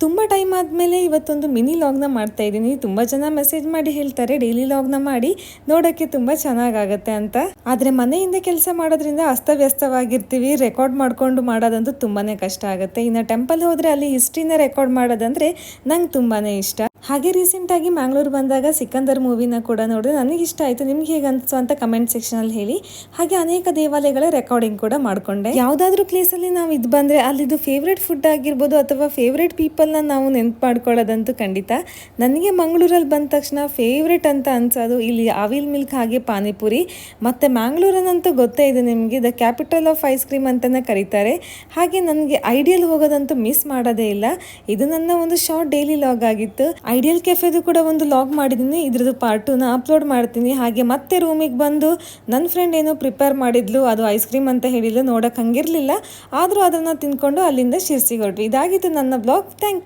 ತುಂಬ ಟೈಮ್ ಆದಮೇಲೆ ಇವತ್ತೊಂದು ಮಿನಿ ಲಾಗ್ನ ಮಾಡ್ತಾ ಇದ್ದೀನಿ. ತುಂಬ ಜನ ಮೆಸೇಜ್ ಮಾಡಿ ಹೇಳ್ತಾರೆ ಡೈಲಿ ಲಾಗ್ನ ಮಾಡಿ, ನೋಡೋಕ್ಕೆ ತುಂಬ ಚೆನ್ನಾಗಾಗತ್ತೆ ಅಂತ. ಆದರೆ ಮನೆಯಿಂದ ಕೆಲಸ ಮಾಡೋದ್ರಿಂದ ಅಸ್ತವ್ಯಸ್ತವಾಗಿರ್ತೀವಿ, ರೆಕಾರ್ಡ್ ಮಾಡ್ಕೊಂಡು ಮಾಡೋದಂತೂ ತುಂಬಾ ಕಷ್ಟ ಆಗುತ್ತೆ. ಇನ್ನು ಟೆಂಪಲ್ ಹೋದರೆ ಅಲ್ಲಿ ಹಿಸ್ಟ್ರಿನ ರೆಕಾರ್ಡ್ ಮಾಡೋದಂದರೆ ನಂಗೆ ತುಂಬಾ ಇಷ್ಟ. ಹಾಗೆ ರೀಸೆಂಟಾಗಿ ಮ್ಯಾಂಗ್ಳೂರ್ ಬಂದಾಗ ಸಿಕಂದರ್ ಮೂವಿನ ಕೂಡ ನೋಡಿದ್ರೆ ನನಗೆ ಇಷ್ಟ ಆಯಿತು. ನಿಮ್ಗೆ ಹೇಗೆ ಅನಿಸ್ತು ಅಂತ ಕಮೆಂಟ್ ಸೆಕ್ಷನಲ್ಲಿ ಹೇಳಿ. ಹಾಗೆ ಅನೇಕ ದೇವಾಲಯಗಳ ರೆಕಾರ್ಡಿಂಗ್ ಕೂಡ ಮಾಡಿಕೊಂಡೆ. ಯಾವುದಾದ್ರೂ ಪ್ಲೇಸಲ್ಲಿ ನಾವು ಇದು ಬಂದರೆ ಅಲ್ಲಿದು ಫೇವ್ರೆಟ್ ಫುಡ್ ಆಗಿರ್ಬೋದು ಅಥವಾ ಫೇವ್ರೆಟ್ ಪೀಪಲ್ನ ನಾವು ನೆನ್ಪು ಮಾಡ್ಕೊಳ್ಳೋದಂತೂ ಖಂಡಿತ. ನನಗೆ ಮಂಗಳೂರಲ್ಲಿ ಬಂದ ತಕ್ಷಣ ಫೇವ್ರೆಟ್ ಅಂತ ಅನ್ಸೋದು ಇಲ್ಲಿ ಆವಿಲ್ ಮಿಲ್ಕ್ ಹಾಗೆ ಪಾನಿಪುರಿ. ಮತ್ತು ಮ್ಯಾಂಗ್ಳೂರನ್ನಂತೂ ಗೊತ್ತೇ ಇದೆ ನಿಮಗೆ, the capital of ice cream ಅಂತಲೇ ಕರೀತಾರೆ. ಹಾಗೆ ನನಗೆ ಐಡಿಯಲ್ ಹೋಗೋದಂತೂ ಮಿಸ್ ಮಾಡೋದೇ ಇಲ್ಲ. ಇದು ನನ್ನ ಒಂದು ಶಾರ್ಟ್ ಡೈಲಿ ಲಾಗ್ ಆಗಿತ್ತು. ಐಡಿಯಲ್ ಕೆಫೆದು ಕೂಡ ಒಂದು ಲಾಗ್ ಮಾಡಿದ್ದೀನಿ, ಇದ್ರದ್ದು ಪಾರ್ಟ್ 2ನ ಅಪ್ಲೋಡ್ ಮಾಡ್ತೀನಿ. ಹಾಗೆ ಮತ್ತೆ ರೂಮಿಗೆ ಬಂದು ನನ್ನ ಫ್ರೆಂಡ್ ಏನೋ ಪ್ರಿಪೇರ್ ಮಾಡಿದ್ಲು, ಅದು ಐಸ್ ಕ್ರೀಮ್ ಅಂತ ಹೇಳಿದ್ಲು. ನೋಡೋಕೆ ಹಂಗಿರಲಿಲ್ಲ, ಆದರೂ ಅದನ್ನು ತಿಂದ್ಕೊಂಡು ಅಲ್ಲಿಂದ ಶಿರ್ಸಿಗೆ ಹೊರಟ್ವಿ. ಇದಾಗಿತ್ತು ನನ್ನ ಬ್ಲಾಗ್. Thank you.